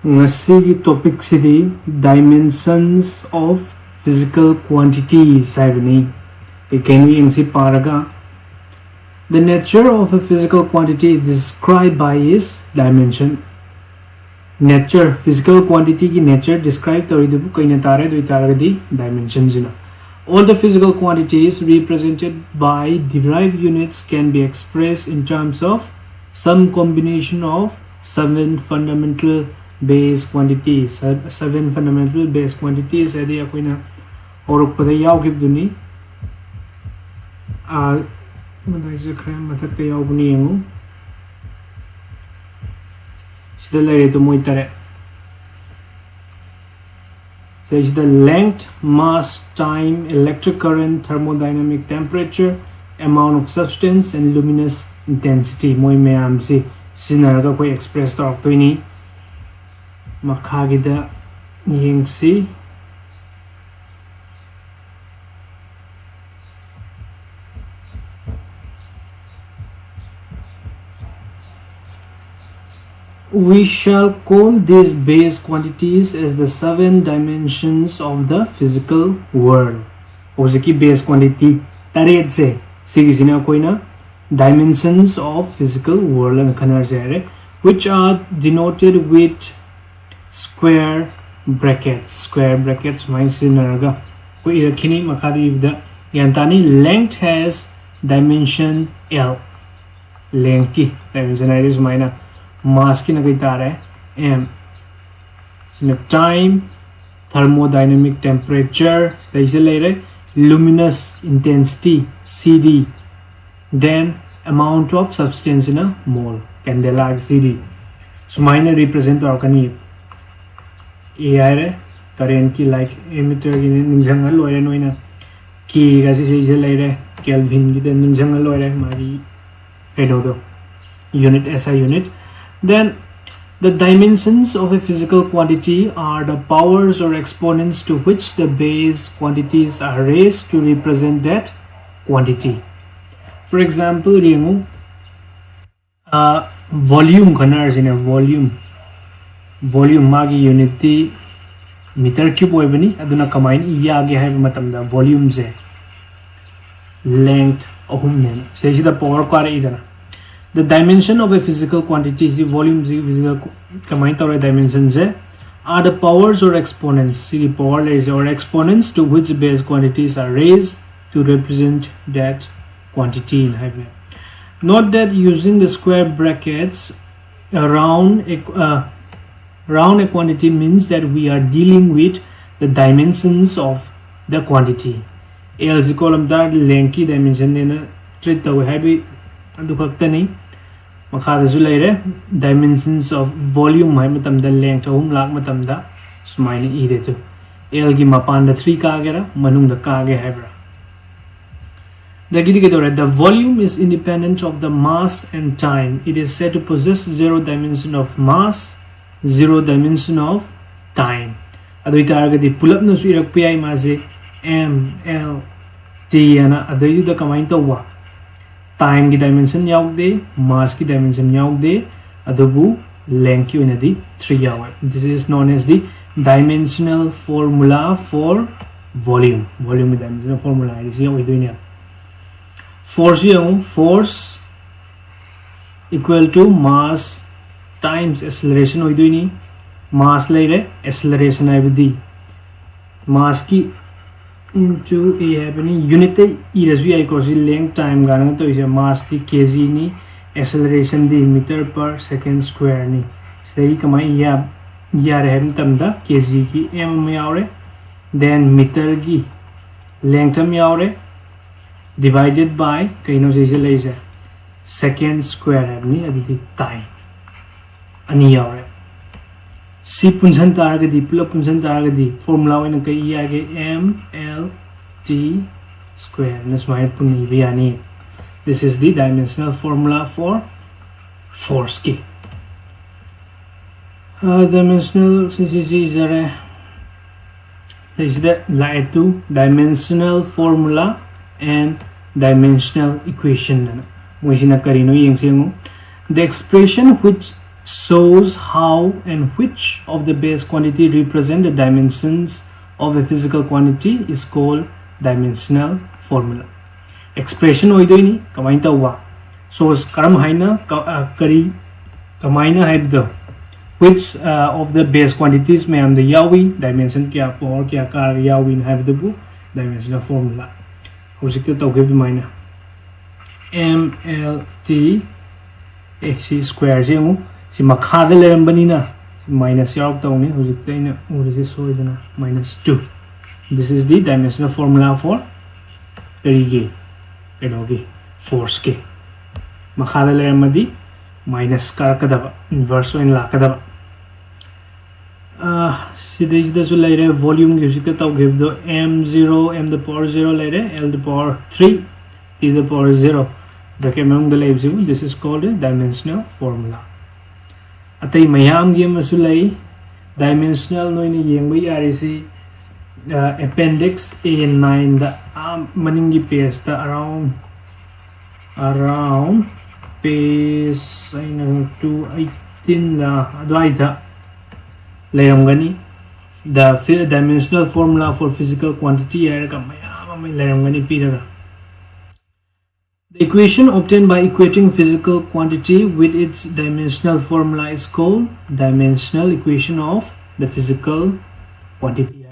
Ngasigi topic city dimensions of physical quantities haibani ikeni ingsi paraga. The nature of a physical quantity is described by its dimension. Nature physical quantity ki nature described toridu kaina tare doi taragadi dimensions ina. All the physical quantities represented by derived units can be expressed in terms of some combination of seven fundamental base quantities. Seven fundamental base quantities adi akoina horokpada yaugibduni madai khre mathakta yaugni yengu sida lere to moi tare is the length, mass, time, electric current, thermodynamic temperature, amount of substance, and luminous intensity. Moi mayam si sinaraga koi express talk to ini makhagida yingsi we shall call these base quantities as the seven dimensions of the physical world. Osiki base quantity taret se sigisina koina dimensions of physical world and khanar se which are denoted with square brackets. Square brackets means sinaraga ko irakhini makhadi ibda yantani length has dimension L. Length ki dimension is minor. Mass की नगई तार है m. Time, thermodynamic temperature, luminous intensity CD, then amount of substance in a mole, candela CD. So minor represent our kani AI current ki like emitter in jungle or no ki as is Kelvin ki then jungle or mari unit SI unit. Then the dimensions of a physical quantity are the powers or exponents to which the base quantities are raised to represent that quantity. For example, volume converts in a volume magi unity meter cube oibani aduna kamain iyage have matamda volume ze length ohum ne say the power kare idana. The dimension of a physical quantity is volume physical dimensions are the powers or exponents. The power is or exponents to which base quantities are raised to represent that quantity in highway. Note that using the square brackets around a quantity means that we are dealing with the dimensions of the quantity. L is column that length dimension in a treat the heavy dimensions of volume the length of smine to L gi mapan the 3 kagera manung the kage hebra. The volume is independent of the mass and time. It is said to possess zero dimension of mass, zero dimension of time. Adu target pull up no pi maze M L T ana adu the kamain to time की dimension yaugde, mass की dimension yaugde, adubu length की unity 3 yawe. This is known as the dimensional formula for volume. Volume dimensional formula is here. Force equal to mass times acceleration. Mass later acceleration I mass की into a happening unit e razu I cause length time gana to is a mass the kg ni acceleration the meter per second square ni sei kamai ya reham tamda kg ki m me aure then meter ki length me aure divided by kaino se laser second square ni adi time ani aure C punsan taragadi pula punsan taragadi formula in a M L T square. That's why puni biani. This is the dimensional formula for force key. Dimensional is the light to dimensional formula and dimensional equation. The expression which shows how and which of the base quantity represent the dimensions of a physical quantity is called dimensional formula. Expression oidoni kamain tawa source karam haina kari kamaina haibdo which of the base quantities may am the yawi dimension kya power kya kar yawi in haibdo dimensional formula hojikta tawgib maina mlt ac square jemu si makhada lerambani na minus yaw tawni hojikta ina urisi soidana -2. This is the dimensional formula for perige enogi force ke makhada lerambadi minus karakadaba inverse in lakadaba sidai su laire volume gi hojikta tawgib do m0 m the power 0 laire l the power 3 t the power 0 the among the lives. This is called a dimensional formula. Atai mayam gi masulai dimensional noini yengba yarisi appendix A9 the maningi page the around page 218 la adwaida layamgani the dimensional formula for physical quantity ayaka mayam layamgani piraga. The equation obtained by equating physical quantity with its dimensional formula is called dimensional equation of the physical quantity.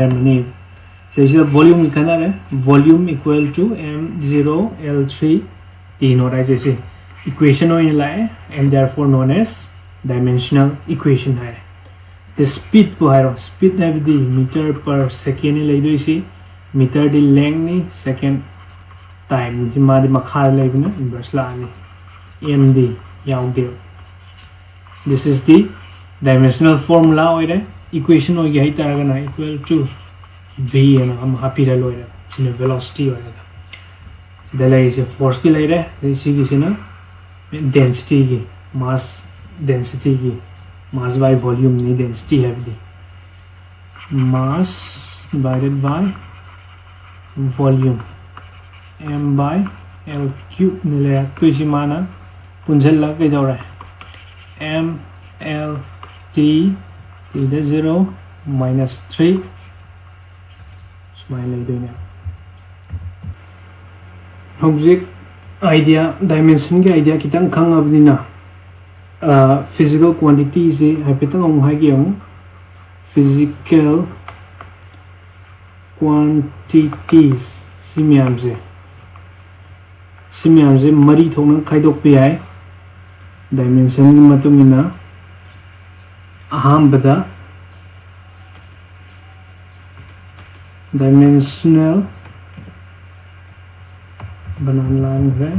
So this is volume volume equal to m0 l3 t nora jaise equation and therefore known as dimensional equation. The speed speed the meter per second meter the length second time madi makha levina inverse la ani md yaudi. This is the dimensional formula oire equation o gai taragana equal to v and am happy la loira sine velocity oire the lai is a force ki laire this is na density ki mass density ki mass by volume ni density have the mass divided by volume m by l cube nile to mana punjal la ke dora m l t to the 0 minus 3 smile like doing object idea dimension ke idea kitang khang abdina physical quantity is hapetang om ha gi physical quantities simyam se mari thong khaidok pe ai dimension gi matumina aham bada dimensional banan line hai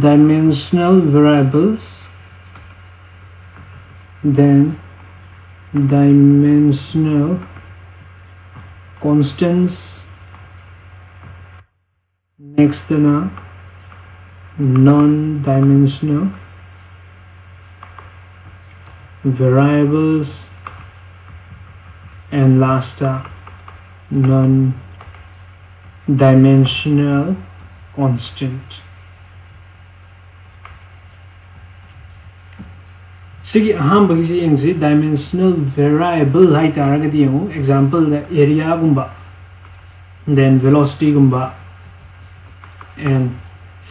dimensional variables then dimensional constants next non-dimensional variables and last non-dimensional constant. Sigi aham bagisi engsi dimensional variable hai taragadi yengu example the area gumba then velocity gumba and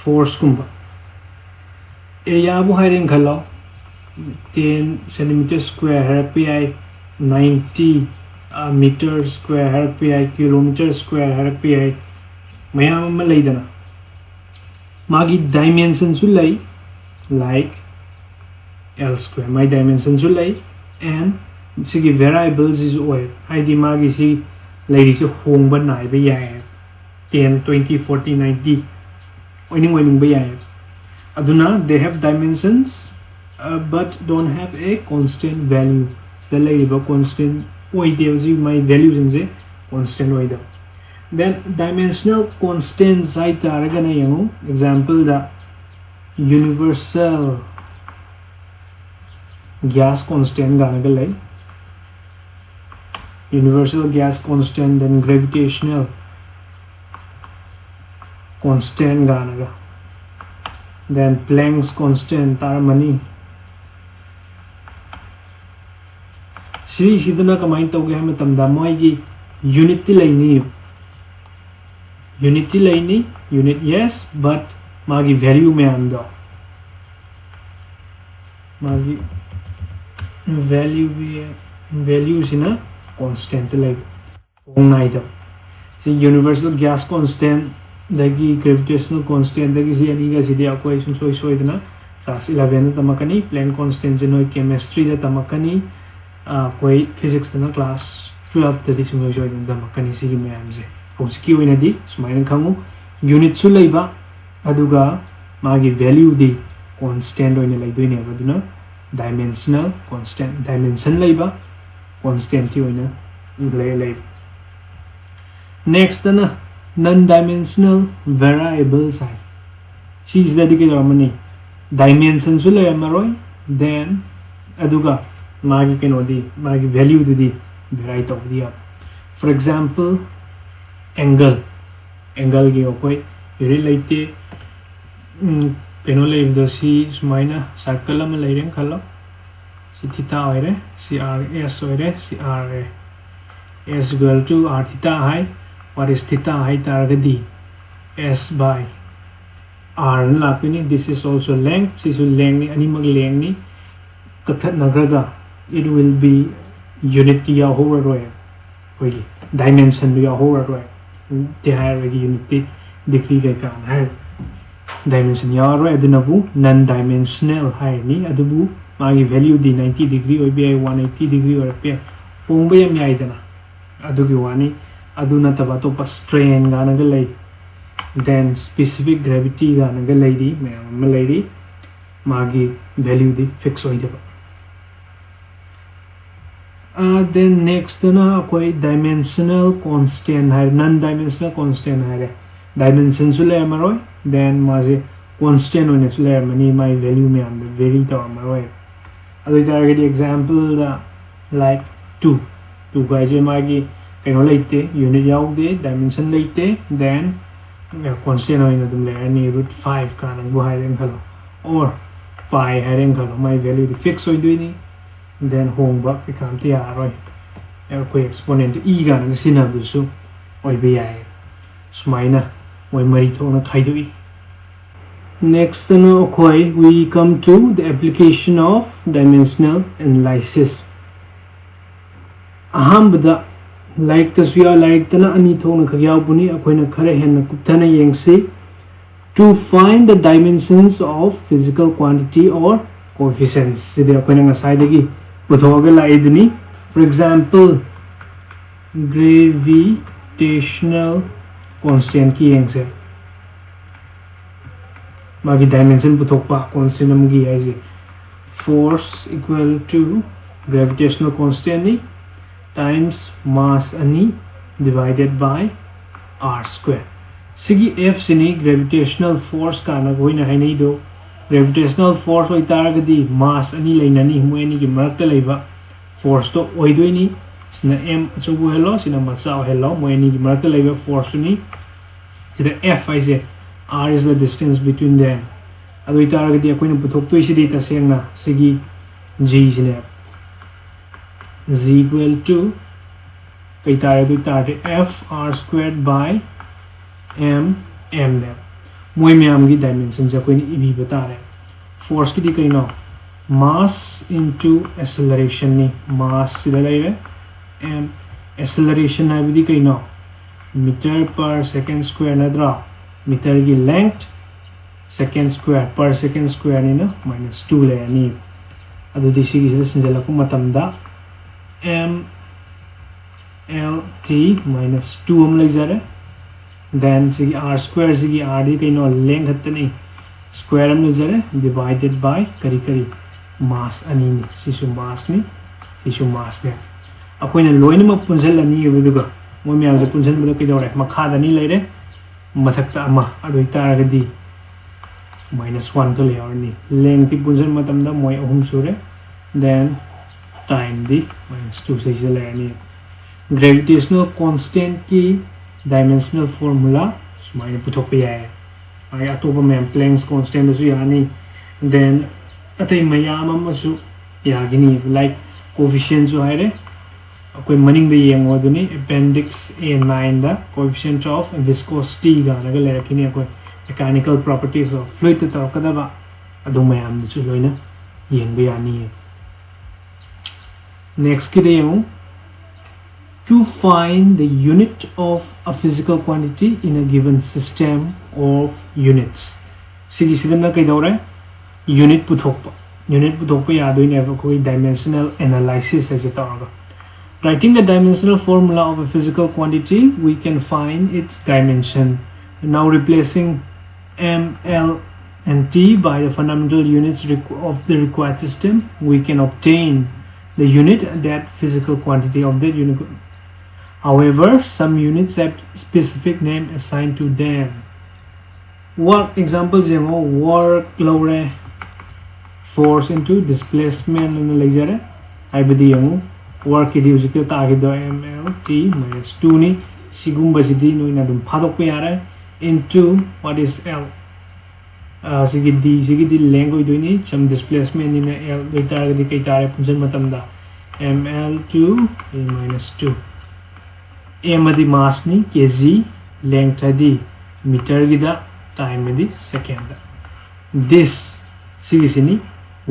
force gumba area bu hiring khalo 10 centimeter square har pi 90 meter square har pi kilometer square har pi mayam ma leidana magi dimension su lei like L square my dimension so lay and sigi variables is oil id magi si lady so hong ban nai ba ya 10 20 40 90 oining ba ya aduna they have dimensions but don't have a constant value so the lady ba constant oide my values in the constant oide then dimensional constants I taragana yango example the universal gas constant ganagalai universal gas constant and gravitational constant ganaga then Planck's constant taramani sidana kamai tawge ha matamda moigi unit laini unit yes but magi value mayam do magi value sina constant like onai do see universal gas constant dagi gravitational constant dagi si ani ga sidi equation soi dana class 11 tamakani Planck constant jenoi chemistry da tamakani koi physics na class 12 da disimo soi dana tamakani si gi mayam je hauski oina di sumaina khangu unit su leiba aduga magi value di constant oina leidoine abaduna dimensional constant dimension leiba constant ti oina lei next na non-dimensional variables hai she is dedicated amani dimension su le amaroi then aduga magi kenodi magi value du di vary to dia for example angle gi okoi iri leite peno le do si sumaina circle am leireng khalo si theta oire si r s oire si r s equal to r theta hai what is theta height targadi s by r lapini this is also length this is length ni ani mag length ni kathat nagraga it will be unity ya over roy hoyi dimension ya over roy the higher unity degree ga kan hai dimension ya roy adunabu non dimensional hai ni adubu magi value di 90 degree or be 180 degree or pe pongba yam yai dana adugi wani aduna taba to strain ganaga lay then specific gravity ganaga lady me lady magi value di fix hoideba then next na koi dimensional constant hai non dimensional constant hai dimension su le amaroi then maje constant one su le mani my value me am vary to amaroi adu target example like 2 guys magi keno leite unit yaude dimension leite then constant oina dum le ani √5 kana bu hairen khalo or pi hairen khalo my value fix oi doini then home ba ke kam ti aroi ko exponent e kana sina du su oi be ai sumaina oi mari thona khaidoi next no koi we come to the application of dimensional analysis ahambada like the suya like tana ani thona khagyaw buni akoina khare henna kupthana yengsi to find the dimensions of physical quantity or coefficients sidi akoina ngasai dagi puthoga laiduni for example gravitational constant ki yengse magi dimension puthokpa constant amgi aise force equal to gravitational constant ni times mass ani divided by r square sigi f sini gravitational force kana goina hainai do gravitational force oi targadi mass ani leinani moeni gi marakta leiba force to oi doini sina m achubu hello sina macha hello moeni gi marakta leiba force ni sida f I say r is the distance between them adu targadi akoina puthok to isi data sengna sigi g sine z equal to f r squared by m ne moi myam gi dimension ja koini ibi batare force ki di kaino mass into acceleration ni mass sida laive m acceleration na bi di kaino meter per second square na dra meter gi length second square per second square ni na -2 le ani adu di sigi sida sinjala ku matamda m l t -2 am lai jare then sigi r square sigi r di kaino length hatani square am lai jare divided by kari mass ani ni sisu mass ni sisu mass ne akoina loina ma punjal ani ebuduga moi myam je punjal bu ke dore makha da ni leire mathakta ama adu itaragadi -1 to le ni length ti punjal matamda moi ahum sure then time di -2 से ले ani gravitational constant की dimensional formula सुमाइने पुथोक पे आए ai atopa mem Planck's constant su yani then atai mayam amasu yagini like coefficient su haire akoi maning de yeng oduni appendix A9 the coefficient of viscosity ga naga lerakini akoi mechanical properties of fluid ta kadaba adu mayam chu loina yeng be yani next ki de yemu to find the unit of a physical quantity in a given system of units. Sigi sidana kai daure unit puthokpa yadoine koi dimensional analysis as a writing the dimensional formula of a physical quantity, we can find its dimension. Now replacing m, l, and t by the fundamental units of the required system, we can obtain the unit, that physical quantity of the unit. However, some units have specific name assigned to them. Work examples work load force into displacement and lecture. I believe work is mlt minus 2 ni sigum basidi no ina dum phadok pe yara into what is l sigidi length doini some displacement in l data di kai tare punjan matam da ml2 minus 2 m adi mass ni kg length adi meter gida time adi second this sigisini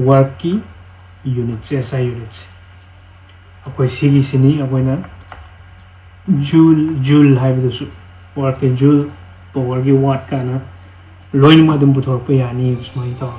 work ki units SI units akoi sigisini akoina joule haibidusu work ki joule power ki watt kana loin ma dum puthor pa yani usmai ta